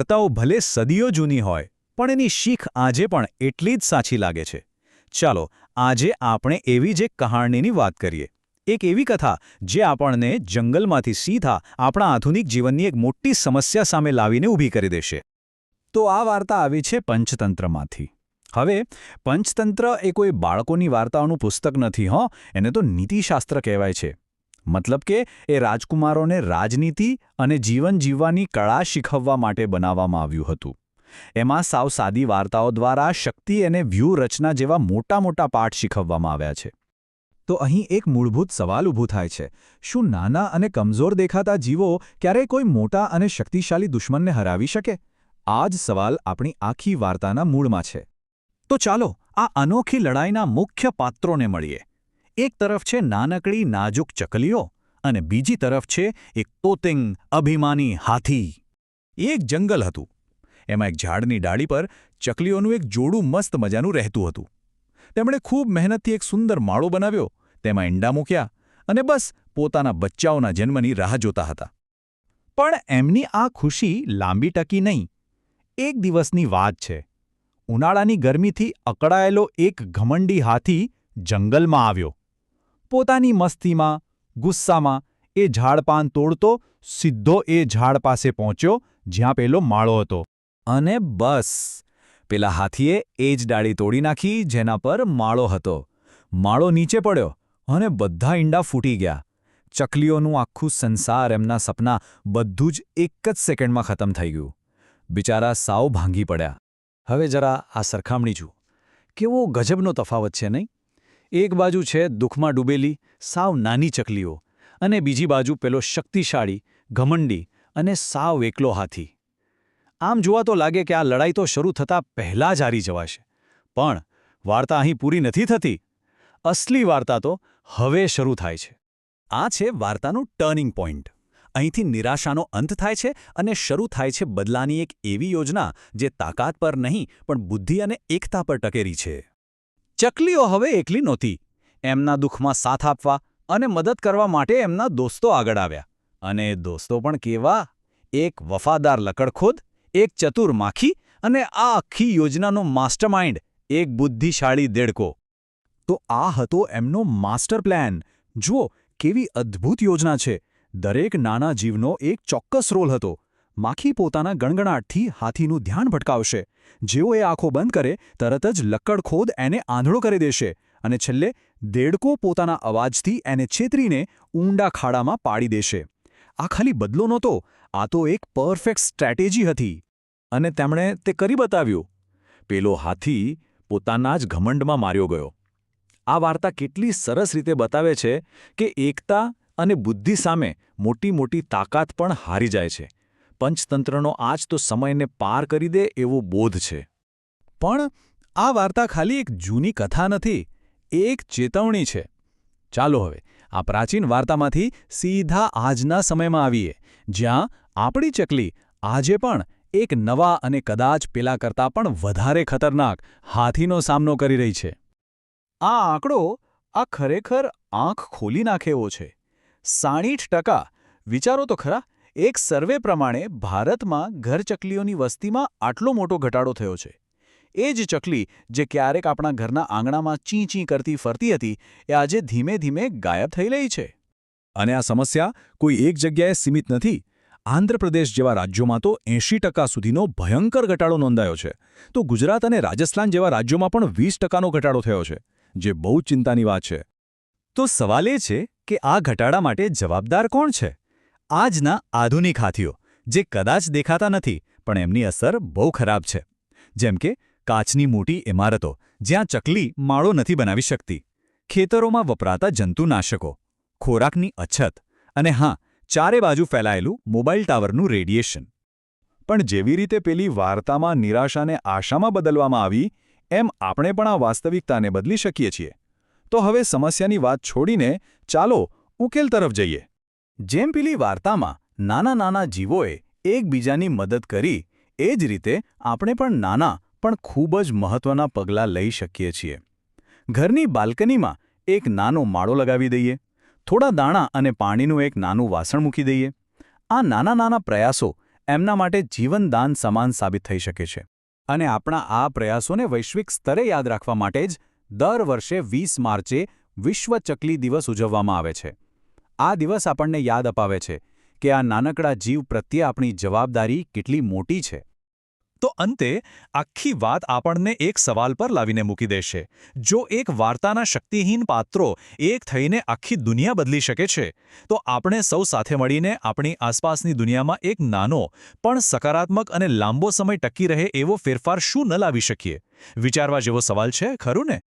વાર્તાઓ ભલે સદીઓ જૂની હોય પણ એની શીખ આજે પણ એટલી જ સાચી લાગે છે. ચાલો આજે આપણે એવી જ એક કહાણીની વાત કરીએ. એક એવી કથા જે આપણને જંગલમાંથી સીધા આપણા આધુનિક જીવનની એક મોટી સમસ્યા સામે લાવીને ઊભી કરી દેશે. તો આ વાર્તા આવી છે પંચતંત્રમાંથી. હવે પંચતંત્ર એ કોઈ બાળકોની વાર્તાઓનું પુસ્તક નથી એને તો નીતિશાસ્ત્ર કહેવાય છે. મતલબ કે એ રાજકુમારોને રાજનીતિ અને જીવન જીવવાની કળા શીખવવા માટે બનાવવામાં આવ્યું હતું. એમાં સાવ સાદી વાર્તાઓ દ્વારા શક્તિ અને વ્યૂહરચના જેવા મોટા મોટા પાઠ શીખવવામાં આવ્યા છે. તો અહીં એક મૂળભૂત સવાલ ઊભો થાય છે, શું નાના અને કમજોર દેખાતા જીવો ક્યારેય કોઈ મોટા અને શક્તિશાળી દુશ્મનને હરાવી શકે? આ જ સવાલ આપણી આખી વાર્તાના મૂળમાં છે. તો ચાલો આ અનોખી લડાઈના મુખ્ય પાત્રોને મળીએ. એક તરફ છે નાનકડી નાજુક ચકલીઓ અને બીજી તરફ છે એક તોતિંગ અભિમાની હાથી. એક જંગલ હતું. એમાં એક ઝાડની ડાળી પર ચકલીઓનું એક જોડું મસ્ત મજાનું રહેતું હતું. તેમણે ખૂબ મહેનતથી એક સુંદર માળો બનાવ્યો, તેમાં ઈંડા મૂક્યા અને બસ પોતાના બચ્ચાઓના જન્મની રાહ જોતા હતા. પણ એમની આ ખુશી લાંબી ટકી નહીં. એક દિવસની વાત છે. ઉનાળાની ગરમીથી અકળાયેલો એક ઘમંડી હાથી જંગલમાં આવ્યો. પોતાની મસ્તીમાં, ગુસ્સામાં એ ઝાડપાન તોડતો સીધો એ ઝાડ પાસે પહોંચ્યો જ્યાં પેલો માળો હતો. અને બસ પેલા હાથીએ એ જ ડાળી તોડી નાખી જેના પર માળો હતો. માળો નીચે પડ્યો અને બધા ઈંડા ફૂટી ગયા. ચકલીઓનું આખું સંસાર, એમના સપના બધું જ એક જ સેકન્ડમાં ખતમ થઈ ગયું. બિચારા સાવ ભાંગી પડ્યા. હવે જરા આ સરખામણી જુઓ. કેવો ગજબનો તફાવત છે નહીં? એક બાજુ છે દુઃખમાં ડૂબેલી સાવ નાની ચકલીઓ અને બીજી બાજુ પેલો શક્તિશાળી, ઘમંડી અને સાવ એકલો હાથી. આમ જોવા તો લાગે કે આ લડાઈ તો શરૂ થતાં પહેલાં જ હારી જવાશે. પણ વાર્તા અહીં પૂરી નથી થતી. અસલી વાર્તા તો હવે શરૂ થાય છે. આ છે વાર્તાનું ટર્નિંગ પોઈન્ટ. અહીંથી નિરાશાનો અંત થાય છે અને શરૂ થાય છે બદલાની એક એવી યોજના જે તાકાત પર નહીં પણ બુદ્ધિ અને એકતા પર ટકેલી છે. ચકલીઓ હવે એકલી નહોતી. એમના દુઃખમાં સાથ આપવા અને મદદ કરવા માટે એમના દોસ્તો આગળ આવ્યા. અને દોસ્તો પણ કેવા? એક વફાદાર લકડખોદ, એક ચતુર માખી અને આ આખી યોજનાનો માસ્ટરમાઇન્ડ એક બુદ્ધિશાળી દેડકો. તો આ હતો એમનો માસ્ટર પ્લાન. જુઓ કેવી અદ્ભુત યોજના છે. દરેક નાના જીવનો એક ચોક્કસ રોલ હતો. માખી પોતાના ગણગણાટથી હાથીનું ધ્યાન ભટકાવશે. જેવો એ આંખો બંધ કરે તરત જ લક્કડખોદ એને આંધળો કરી દેશે અને છેલ્લે દેડકો પોતાના અવાજથી એને છેતરીને ઊંડા ખાડામાં પાડી દેશે. આ ખાલી બદલો નહોતો, આ તો એક પરફેક્ટ સ્ટ્રેટેજી હતી. અને તેમણે તે કરી બતાવ્યું. પેલો હાથી પોતાના જ ઘમંડમાં માર્યો ગયો. આ વાર્તા કેટલી સરસ રીતે બતાવે છે કે એકતા અને બુદ્ધિ સામે મોટી મોટી તાકાત પણ હારી જાય છે. પંચતંત્રનો આજ તો સમયને પાર કરી દે એવો બોધ છે. પણ આ વાર્તા ખાલી એક જૂની કથા નથી, એક ચેતવણી છે. ચાલો હવે આ પ્રાચીન વાર્તામાંથી સીધા આજના સમયમાં આવીએ, જ્યાં આપણી ચકલી આજે પણ એક નવા અને કદાચ પેલા કરતાં પણ વધારે ખતરનાક હાથીનો સામનો કરી રહી છે. આ આંકડો આ ખરેખર આંખ ખોલી નાખે એવો છે. 60%. વિચારો તો ખરા, એક સર્વે પ્રમાણે ભારતમાં ઘરચકલીઓની વસ્તીમાં આટલો મોટો ઘટાડો થયો છે. એ જ ચકલી જે ક્યારેક આપણા ઘરના આંગણામાં ચી ચી કરતી ફરતી હતી એ આજે ધીમે ધીમે ગાયબ થઈ રહી છે. અને આ સમસ્યા કોઈ એક જગ્યાએ સીમિત નથી. આંધ્રપ્રદેશ જેવા રાજ્યોમાં તો 80% સુધીનો ભયંકર ઘટાડો નોંધાયો છે. તો ગુજરાત અને રાજસ્થાન જેવા રાજ્યોમાં પણ 20%નો ઘટાડો થયો છે, જે બહુ ચિંતાની વાત છે. તો સવાલ એ છે કે આ ઘટાડા માટે જવાબદાર કોણ છે? આજના આધુનિક હાથીઓ, જે કદાચ દેખાતા નથી પણ એમની અસર બહુ ખરાબ છે. જેમ કે કાચની મોટી ઇમારતો જ્યાં ચકલી માળો નથી બનાવી શકતી, ખેતરોમાં વપરાતા જંતુનાશકો, ખોરાકની અછત અને હા, ચારે બાજુ ફેલાયેલું મોબાઈલ ટાવરનું રેડિયેશન. પણ જેવી રીતે પેલી વાર્તામાં નિરાશાને આશામાં બદલવામાં આવી, એમ આપણે પણ આ વાસ્તવિકતાને બદલી શકીએ છીએ. તો હવે સમસ્યાની વાત છોડીને ચાલો ઉકેલ તરફ જઈએ. જેમ પેલી વાર્તામાં નાના નાના જીવોએ એકબીજાની મદદ કરી, એ જ રીતે આપણે પણ નાના પણ ખૂબ જ મહત્વના પગલાં લઈ શકીએ છીએ. ઘરની બાલ્કનીમાં એક નાનો માળો લગાવી દઈએ, થોડા દાણા અને પાણીનું એક નાનું વાસણ મૂકી દઈએ. આ નાના નાના પ્રયાસો એમના માટે જીવનદાન સમાન સાબિત થઈ શકે છે. અને આપણા આ પ્રયાસોને વૈશ્વિક સ્તરે યાદ રાખવા માટે જ દર વર્ષે 20 માર્ચે વિશ્વ ચકલી દિવસ ઉજવવામાં આવે છે. આ દિવસ આપણને યાદ અપાવે છે કે આ નાનકડા જીવ પ્રત્યે આપણી જવાબદારી કેટલી મોટી છે. તો અંતે આખી વાત આપણને એક સવાલ પર લાવીને મૂકી દેશે. જો એક વાર્તાના શક્તિહીન પાત્રો એક થઈને આખી દુનિયા બદલી શકે છે, તો આપણે સૌ સાથે મળીને આપણી આસપાસની દુનિયામાં એક નાનો પણ સકારાત્મક અને લાંબો સમય ટકી રહે એવો ફેરફાર શું ન લાવી શકીએ? વિચારવા જેવો સવાલ છે, ખરું ને?